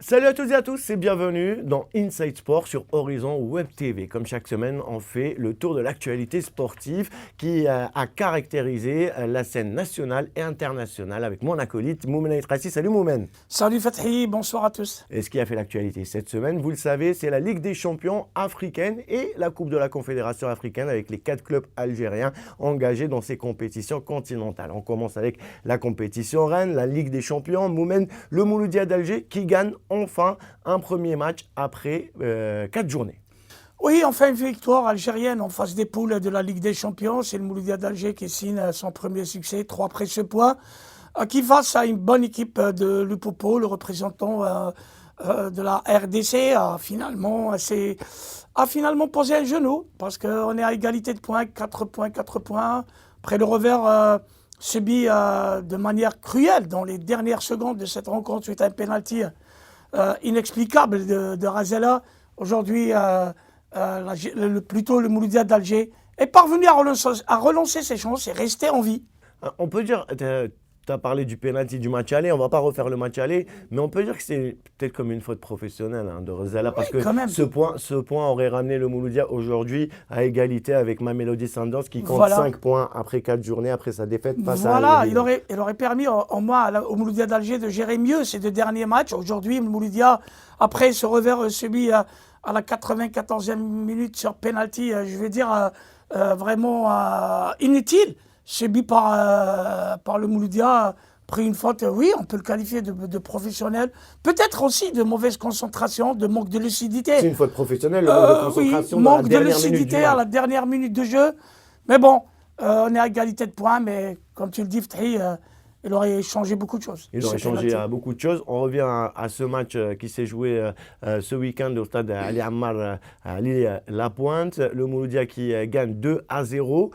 Salut à toutes et à tous et bienvenue dans Inside Sport sur Horizon Web TV. Comme chaque semaine, on fait le tour de l'actualité sportive qui a caractérisé la scène nationale et internationale avec mon acolyte Moumen Aitrassi. Salut Moumen. Salut Fathi, bonsoir à tous. Et ce qui a fait l'actualité cette semaine, vous le savez, c'est la Ligue des champions africaine et la Coupe de la Confédération africaine avec les 4 clubs algériens engagés dans ces compétitions continentales. On commence avec la compétition reine, la Ligue des champions. Moumen, le Mouloudia d'Alger qui gagne enfin un premier match après 4 journées. Oui, enfin une victoire algérienne en phase des poules de la Ligue des champions. C'est le Mouloudia d'Alger qui signe son premier succès, 3 précieux points, qui face à une bonne équipe de Lupopo, le représentant de la RDC, a finalement posé un genou parce qu'on est à égalité de points, 4 points. Après le revers subi de manière cruelle dans les dernières secondes de cette rencontre suite à un penalty inexplicable de Razela. Aujourd'hui, plutôt le Mouloudia d'Alger est parvenu à relancer ses chances et rester en vie. On peut dire, tu as parlé du penalty du match aller, on ne va pas refaire le match aller, mais on peut dire que c'est peut-être comme une faute professionnelle de Razela, parce que ce point aurait ramené le Mouloudia aujourd'hui à égalité avec Mamelodi Sundowns qui compte 5 points après 4 journées, après sa défaite face à Voilà, il aurait permis au Mouloudia d'Alger de gérer mieux ces 2 derniers matchs. Aujourd'hui, le Mouloudia, après ce revers subi à la 94e minute sur penalty, je vais dire vraiment inutile, subi par le Mouloudia, pris une faute, oui, on peut le qualifier de professionnel. Peut-être aussi de mauvaise concentration, de manque de lucidité. C'est une faute professionnelle, le manque de concentration oui, manque de lucidité à la dernière minute de jeu. Mais bon, on est à égalité de points, mais comme tu le dis, Fathi, il aurait changé beaucoup de choses. Il aurait changé beaucoup de choses. On revient à ce match qui s'est joué ce week-end au stade Ali Ammar à Lille-La-Pointe. Le Mouloudia qui gagne 2-0.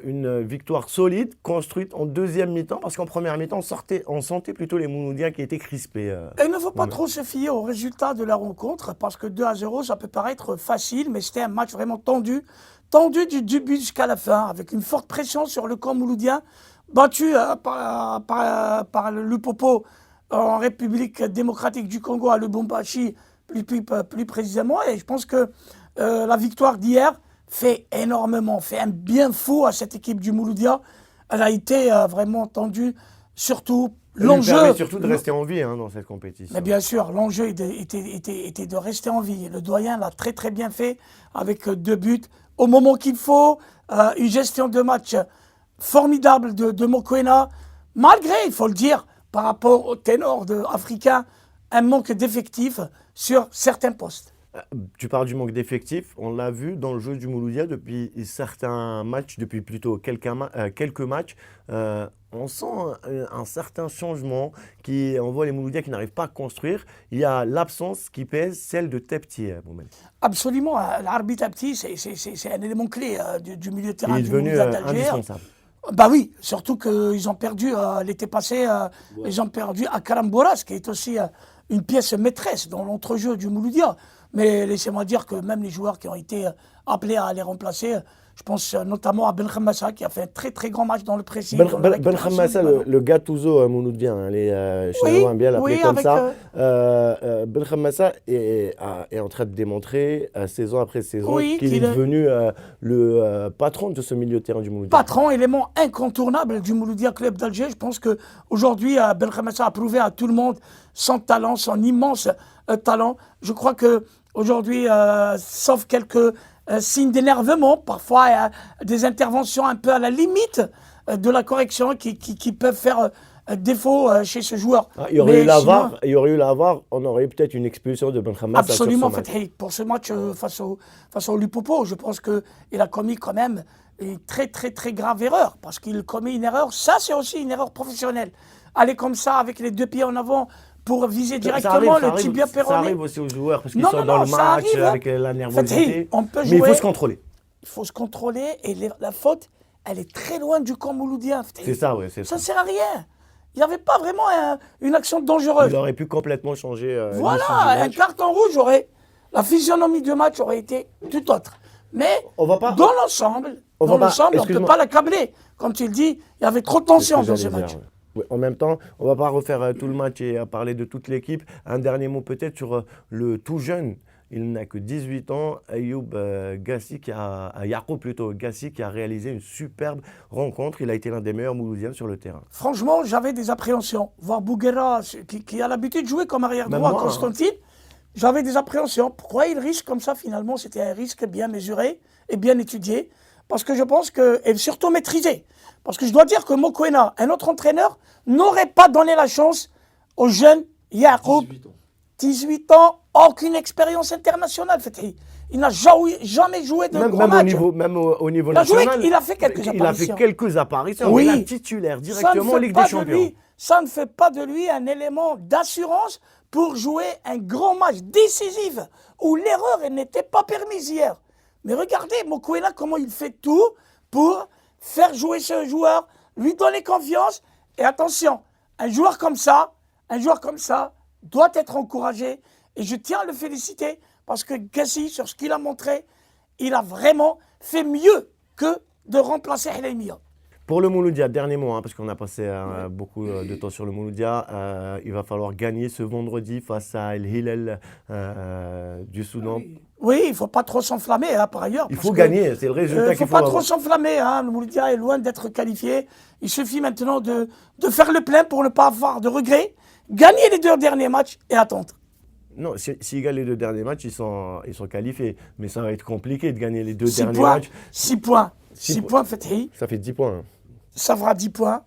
Une victoire solide, construite en deuxième mi-temps, parce qu'en première mi-temps, on sentait plutôt les Mouloudiens qui étaient crispés. Et il ne faut pas trop se fier au résultat de la rencontre, parce que 2-0, ça peut paraître facile, mais c'était un match vraiment tendu du début jusqu'à la fin, avec une forte pression sur le camp mouloudien, battu par le Lupopo en République démocratique du Congo, à Lubumbashi, plus précisément. Et je pense que la victoire d'hier fait un bien fou à cette équipe du Mouloudia. Elle a été vraiment tendue, surtout l'enjeu. Permet surtout de rester en vie dans cette compétition. Mais bien sûr, l'enjeu était de rester en vie. Le doyen l'a très très bien fait avec 2 buts au moment qu'il faut, une gestion de match formidable de Mokoena, malgré, il faut le dire, par rapport au ténor africain, un manque d'effectifs sur certains postes. Tu parles du manque d'effectifs, on l'a vu dans le jeu du Mouloudia depuis certains matchs, depuis plutôt quelques matchs. On sent un certain changement, on voit les Mouloudiens qui n'arrivent pas à construire. Il y a l'absence qui pèse, celle de Tepti. Absolument, l'arbitre Tepti, c'est un élément clé du milieu de terrain du Mouloudia d'Alger. Il est devenu indispensable. Bah oui, surtout qu'ils ont perdu l'été passé, ils ont perdu Akram Boras, qui est aussi une pièce maîtresse dans l'entrejeu du Mouloudia. Mais laissez-moi dire que même les joueurs qui ont été appelés à les remplacer, je pense notamment à Ben Khammassa qui a fait un très très grand match dans le pressing. Ben Khammassa, le Gattuso mouloudien, les Chinois bien l'appeler comme ça. Ben Khammassa est en train de démontrer saison après saison qu'il est devenu le patron de ce milieu de terrain du Mouloudia. Patron, élément incontournable du Mouloudia Club d'Alger. Je pense qu'aujourd'hui, Ben Khammassa a prouvé à tout le monde son talent, son immense talent. Je crois qu'aujourd'hui, sauf quelques signes d'énervement, parfois des interventions un peu à la limite de la correction qui peuvent faire défaut chez ce joueur. Il y aurait eu la VAR, on aurait eu peut-être une expulsion de Ben Khammassa. Absolument, Fathi. Pour ce match face au Lupopo, je pense qu'il a commis quand même une très très très grave erreur, parce qu'il commet une erreur, ça c'est aussi une erreur professionnelle. Aller comme ça avec les 2 pieds en avant pour viser directement le tibia péroné. Ça arrive aussi aux joueurs parce qu'ils sont dans le match avec la nervosité. Mais il faut se contrôler. Il faut se contrôler et la faute, elle est très loin du camp mouloudien. C'est ça, oui. Ça ne sert à rien. Il n'y avait pas vraiment une action dangereuse. Il aurait pu complètement changer. Voilà, un carton rouge la physionomie du match aurait été tout autre. Mais dans l'ensemble, on ne peut pas l'accabler. Comme tu le dis, il y avait trop de tension dans ce match. Ouais, en même temps, on ne va pas refaire tout le match et parler de toute l'équipe. Un dernier mot peut-être sur le tout jeune. Il n'a que 18 ans, Ayoub Gassi, Yacoub plutôt, Gassi, qui a réalisé une superbe rencontre. Il a été l'un des meilleurs Mouloudiens sur le terrain. Franchement, j'avais des appréhensions. Voir Bouguera, qui a l'habitude de jouer comme arrière Même droit à moi, Constantine, j'avais des appréhensions. Pourquoi il risque comme ça finalement? C'était un risque bien mesuré et bien étudié. Parce que je pense que, et surtout maîtrisé. Parce que je dois dire que Mokoena, un autre entraîneur, n'aurait pas donné la chance au jeune Yacoub. 18 ans, aucune expérience internationale. Il n'a jamais joué de gros match. Même au niveau national, il a fait quelques apparitions. Il a fait quelques apparitions. Oui. Il est titulaire directement en Ligue des Champions. Ça ne fait pas de lui un élément d'assurance pour jouer un grand match décisif où l'erreur n'était pas permise hier. Mais regardez Mokoena comment il fait tout pour faire jouer ce joueur, lui donner confiance. Et attention, un joueur comme ça doit être encouragé. Et je tiens à le féliciter parce que Gassi, sur ce qu'il a montré, il a vraiment fait mieux que de remplacer Hleimia. Pour le Mouloudia, dernier mot, parce qu'on a passé beaucoup de temps sur le Mouloudia, il va falloir gagner ce vendredi face à El Hilal du Soudan. Oui, il ne faut pas trop s'enflammer par ailleurs. Il faut gagner, c'est le résultat qu'il faut pas trop s'enflammer. Le Mouloudia est loin d'être qualifié. Il suffit maintenant de faire le plein pour ne pas avoir de regrets, gagner les 2 derniers matchs et attendre. Non, s'ils gagnent les 2 derniers matchs, ils sont qualifiés. Mais ça va être compliqué de gagner les 2 derniers matchs. 6 points. 6 points, Fethi. Ça fait 10 points. Ça fera 10 points.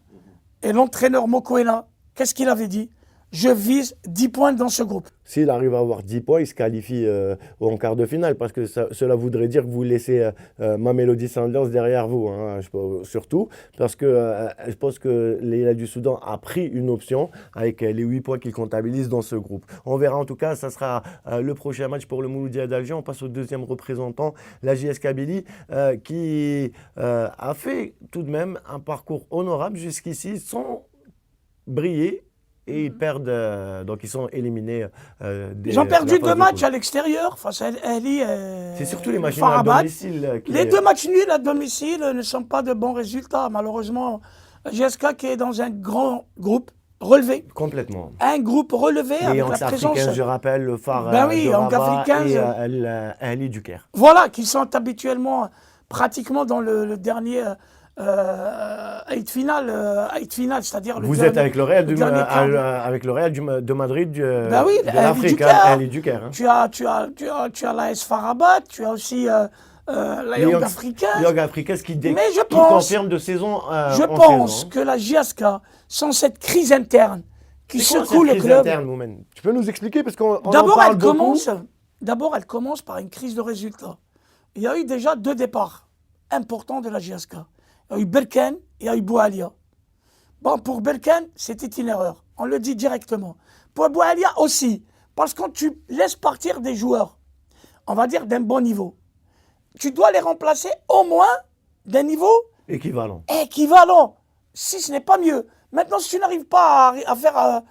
Et l'entraîneur Mokoena, qu'est-ce qu'il avait dit? Je vise 10 points dans ce groupe. S'il arrive à avoir 10 points, il se qualifie en quart de finale. Parce que cela voudrait dire que vous laissez Mamelodi Sundowns derrière vous. Surtout parce que je pense que l'Hilal du Soudan a pris une option avec les 8 points qu'il comptabilise dans ce groupe. On verra en tout cas, ça sera le prochain match pour le Mouloudia d'Alger. On passe au deuxième représentant, la JS Kabylie, qui a fait tout de même un parcours honorable jusqu'ici sans briller. Et ils perdent, donc ils sont éliminés. Ils ont perdu 2 matchs à l'extérieur face à Ahli. C'est surtout les matchs nuls à domicile. Les 2 matchs nuls à domicile ne sont pas de bons résultats. Malheureusement, GSK qui est dans un grand groupe relevé. Complètement. Un groupe relevé avec la présence. Je rappelle, le phare de Rabat et Ahli du Caire. Voilà, qui sont habituellement pratiquement dans le dernier. 8 final, c'est-à-dire vous êtes avec le Real de Madrid de l'Afrique, Ahli du Caire. Tu as l'AS FAR Rabat, tu as aussi la Young Africains. Young Africains qui confirme de saison je pense que la JSK, sans cette crise interne qui secoue le club. Tu peux nous expliquer parce qu'on D'abord, elle commence par une crise de résultats. Il y a eu déjà 2 départs importants de la JSK. Il y a eu Berkane et il y a eu Boualia. Bon, pour Berkane, c'était une erreur. On le dit directement. Pour Boualia aussi. Parce que quand tu laisses partir des joueurs, on va dire d'un bon niveau, tu dois les remplacer au moins d'un niveau équivalent. Si ce n'est pas mieux. Maintenant, si tu n'arrives pas à faire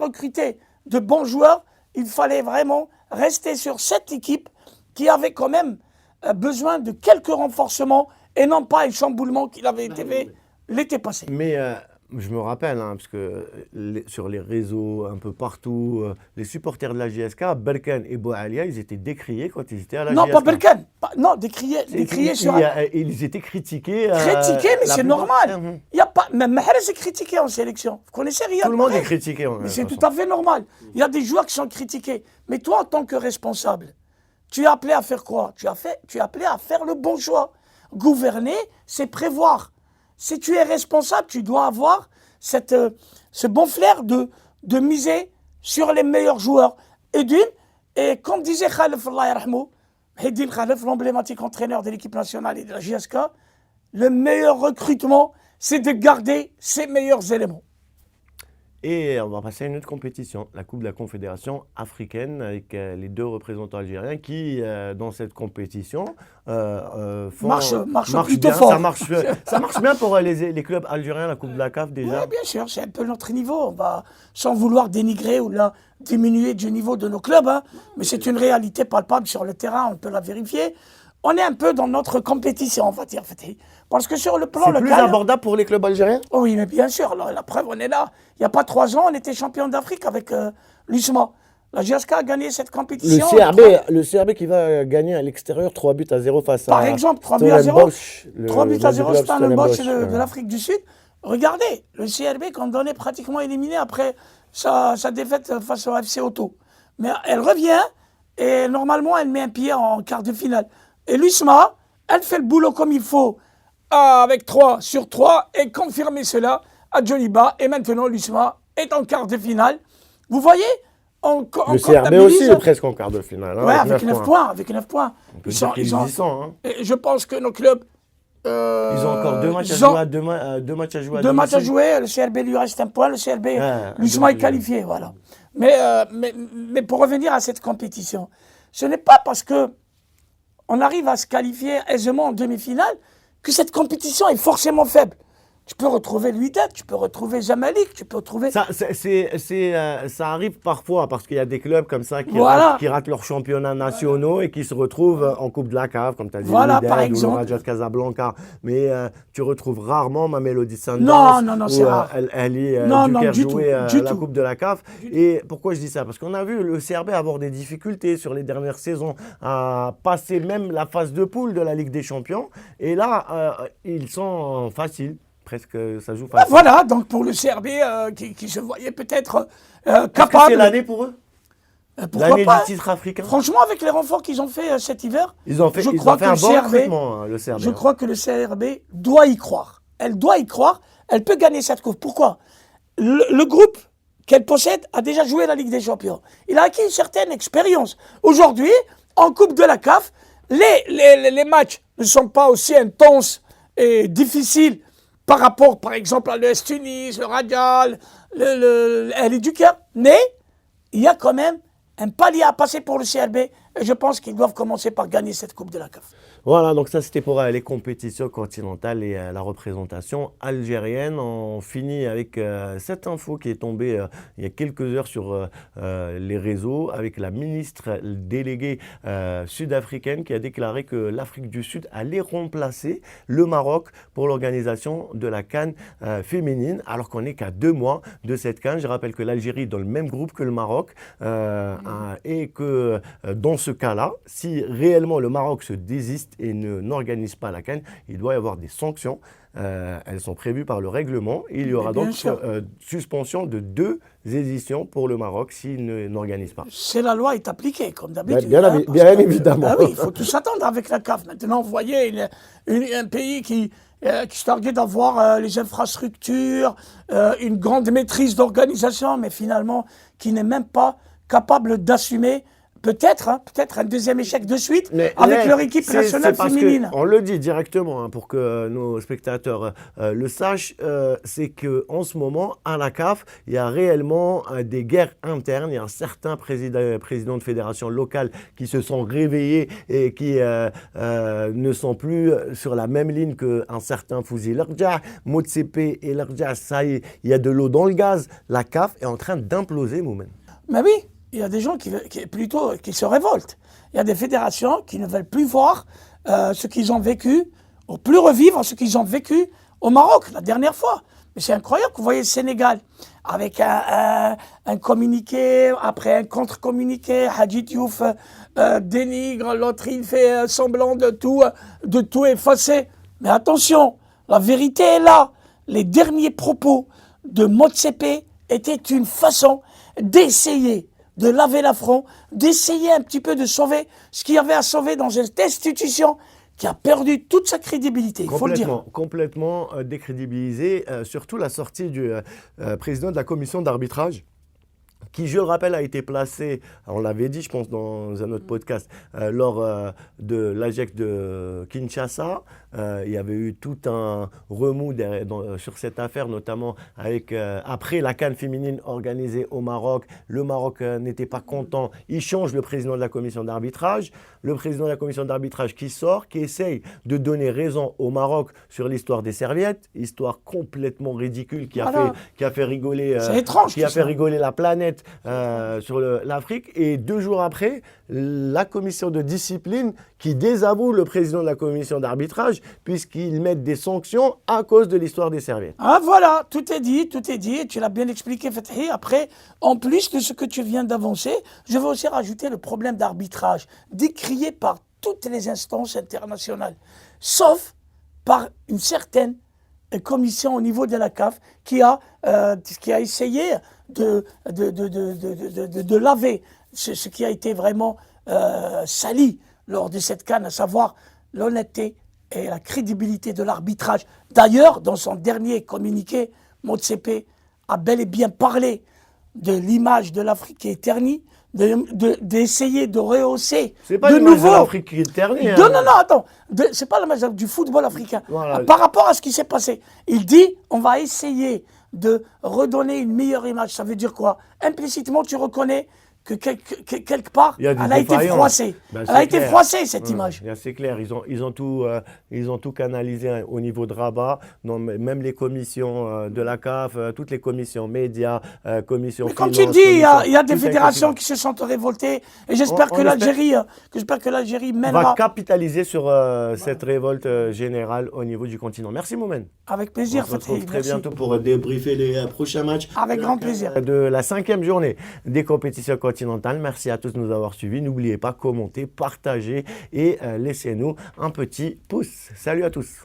recruter de bons joueurs, il fallait vraiment rester sur cette équipe qui avait quand même besoin de quelques renforcements et non pas un chamboulement qu'il avait été fait l'été passé. Mais je me rappelle, parce que sur les réseaux, un peu partout, les supporters de la JSK, Berkane et Boualia, ils étaient décriés quand ils étaient à la JSK. Non, pas Berkane. Non, décriés sur... Ils étaient critiqués. Critiqués, mais c'est normal. Il y a pas... Même Mahrez est critiqué en sélection. Vous connaissez rien. Tout le monde est critiqué. Mais c'est tout à fait normal. Il y a des joueurs qui sont critiqués. Mais toi, en tant que responsable, tu es appelé à faire quoi? Tu es appelé à faire le bon choix. Gouverner, c'est prévoir. Si tu es responsable, tu dois avoir ce bon flair de miser sur les meilleurs joueurs. Et comme disait Khalef, Allah yarhamou, Hedin Khalef, l'emblématique entraîneur de l'équipe nationale et de la JSK, le meilleur recrutement, c'est de garder ses meilleurs éléments. Et on va passer à une autre compétition, la Coupe de la Confédération africaine, avec les 2 représentants algériens qui, dans cette compétition, marche plutôt fort. Ça marche bien pour les clubs algériens, la Coupe de la CAF déjà. Oui, bien sûr, c'est un peu notre niveau. On va, sans vouloir dénigrer ou diminuer du niveau de nos clubs, mais c'est une réalité palpable sur le terrain, on peut la vérifier. on est un peu dans notre compétition, on va dire. Parce que sur le plan C'est local... plus abordable pour les clubs algériens? Oh oui, mais bien sûr, la preuve, on est là. Il n'y a pas 3 ans, on était champion d'Afrique avec l'USMA. La GSK a gagné cette compétition. Le CRB qui va gagner à l'extérieur 3-0 face Par à exemple, 3-0, 3-0, c'est Stellenbosch de l'Afrique du Sud. Regardez, le CRB, quand on est pratiquement éliminé après sa défaite face au FC Auto. Mais elle revient et normalement, elle met un pied en quart de finale. Et l'USMA, elle fait le boulot comme il faut avec 3-3 et confirmer cela à Djoliba. Et maintenant, l'USMA est en quart de finale. Vous voyez, le CRB aussi est presque en quart de finale. Oui, avec 9 points. Avec 9 points. On peut dire qu'ils y sont. Hein. Et je pense que nos clubs... ils ont encore 2 matchs à jouer. 2 matchs à jouer. 2 matchs à jouer. Le CRB lui reste un point. Le CRB, l'USMA est qualifié. Voilà. Mais pour revenir à cette compétition, ce n'est pas parce que on arrive à se qualifier aisément en demi-finale que cette compétition est forcément faible. Tu peux retrouver l'Wydad, tu peux retrouver Zamalek, tu peux retrouver... Ça arrive parfois parce qu'il y a des clubs comme ça qui ratent leurs championnats nationaux et qui se retrouvent en Coupe de la CAF, comme tu as dit, l'Wydad par exemple, ou le Raja Casablanca. Mais tu retrouves rarement Mamelody Sundowns non, c'est rare. Ali Duker jouer la Coupe de la CAF. Et pourquoi je dis ça? Parce qu'on a vu le CRB avoir des difficultés sur les dernières saisons à passer même la phase de poule de la Ligue des Champions. Et là, ils sont faciles. Presque, ça joue facile. Voilà, donc pour le CRB qui se voyait peut-être capable. Que c'est l'année pour eux? L'année du titre africain? Franchement, avec les renforts qu'ils ont fait cet hiver, ils ont fait un bon recrutement, le CRB. Je crois que le CRB doit y croire. Elle doit y croire. Elle peut gagner cette coupe. Pourquoi? Le groupe qu'elle possède a déjà joué la Ligue des Champions. Il a acquis une certaine expérience. Aujourd'hui, en Coupe de la CAF, les matchs ne sont pas aussi intenses et difficiles par rapport, par exemple, à l'ES Tunis, le Radial, Ali Duker. Mais il y a quand même un palier à passer pour le CRB. Et je pense qu'ils doivent commencer par gagner cette Coupe de la CAF. Voilà, donc ça c'était pour les compétitions continentales et la représentation algérienne. On finit avec cette info qui est tombée il y a quelques heures sur les réseaux avec la ministre déléguée sud-africaine qui a déclaré que l'Afrique du Sud allait remplacer le Maroc pour l'organisation de la CAN féminine, alors qu'on n'est qu'à 2 mois de cette CAN. Je rappelle que l'Algérie est dans le même groupe que le Maroc et que dans ce cas-là, si réellement le Maroc se désiste et n'organise pas la CAN, il doit y avoir des sanctions. Elles sont prévues par le règlement. Il y aura donc suspension de 2 éditions pour le Maroc s'il n'organise pas. C'est la loi est appliquée, comme d'habitude. Bien évidemment. Oui, il faut tout s'attendre avec la CAF. Maintenant, vous voyez un pays qui se targuait d'avoir les infrastructures, une grande maîtrise d'organisation, mais finalement qui n'est même pas capable d'assumer peut-être un deuxième échec de suite avec leur équipe nationale féminine. On le dit directement pour que nos spectateurs le sachent, c'est qu'en ce moment, à la CAF, il y a réellement des guerres internes. Il y a certains présidents de fédérations locales qui se sont réveillés et qui ne sont plus sur la même ligne qu'un certain Fouzi Lerja, Motsepe et Lerja. Ça y est, il y a de l'eau dans le gaz. La CAF est en train d'imploser, Moumen. Mais oui. Il y a des gens qui se révoltent. Il y a des fédérations qui ne veulent plus voir ce qu'ils ont vécu, ou plus revivre ce qu'ils ont vécu au Maroc la dernière fois. Mais c'est incroyable que vous voyez le Sénégal avec un communiqué, après un contre-communiqué, Hadji Diouf dénigre, l'autre il fait semblant de tout effacer. Mais attention, la vérité est là. Les derniers propos de Motsepe étaient une façon d'essayer de laver l'affront, d'essayer un petit peu de sauver ce qu'il y avait à sauver dans cette institution qui a perdu toute sa crédibilité, il faut le dire. Complètement décrédibilisé, surtout la sortie du président de la commission d'arbitrage, qui, je le rappelle, a été placé, on l'avait dit, je pense, dans un autre podcast, lors de l'AGEC de Kinshasa. Il y avait eu tout un remous sur cette affaire, notamment après la CAN féminine organisée au Maroc. Le Maroc n'était pas content. Il change le président de la commission d'arbitrage. Le président de la commission d'arbitrage qui essaye de donner raison au Maroc sur l'histoire des serviettes, histoire complètement ridicule qui a fait rigoler, c'est étrange, qui a fait rigoler la planète sur l'Afrique. Et 2 jours après, la commission de discipline qui désavoue le président de la commission d'arbitrage puisqu'ils mettent des sanctions à cause de l'histoire des serviettes. Ah voilà, tout est dit, et tu l'as bien expliqué, Fethi. Après, en plus de ce que tu viens d'avancer, je veux aussi rajouter le problème d'arbitrage, décrié par toutes les instances internationales, sauf par une certaine commission au niveau de la CAF qui a essayé de laver ce qui a été vraiment sali lors de cette CAN, à savoir l'honnêteté et la crédibilité de l'arbitrage. D'ailleurs, dans son dernier communiqué, Motsepe a bel et bien parlé de l'image de l'Afrique qui est ternie, d'essayer de rehausser C'est pas de l'image nouveau. de l'Afrique qui est ternie. Non, attends. C'est pas l'image du football africain. Voilà. Par rapport à ce qui s'est passé, il dit on va essayer de redonner une meilleure image. Ça veut dire quoi? Implicitement, tu reconnais que quelque part, Il y a des elle a été défaillances. froissée. Ben, Elle a c'est été clair. froissée, cette image. C'est clair, ils ont tout canalisé au niveau de Rabat, non, même les commissions de la CAF, toutes les commissions médias, commissions Mais comme tu finances, dis, il y a des tout a été fédérations fait. qui se sont révoltées. Et j'espère On que espère. l'Algérie On mènera va capitaliser sur cette révolte générale au niveau du continent. Merci Moumen. avec plaisir, On se retrouve Fethi. très Merci. bientôt pour débriefer les prochains matchs. Avec grand plaisir. De la 5e journée des compétitions continentales. Merci à tous de nous avoir suivis. N'oubliez pas, commentez, partagez et laissez-nous un petit pouce. Salut à tous.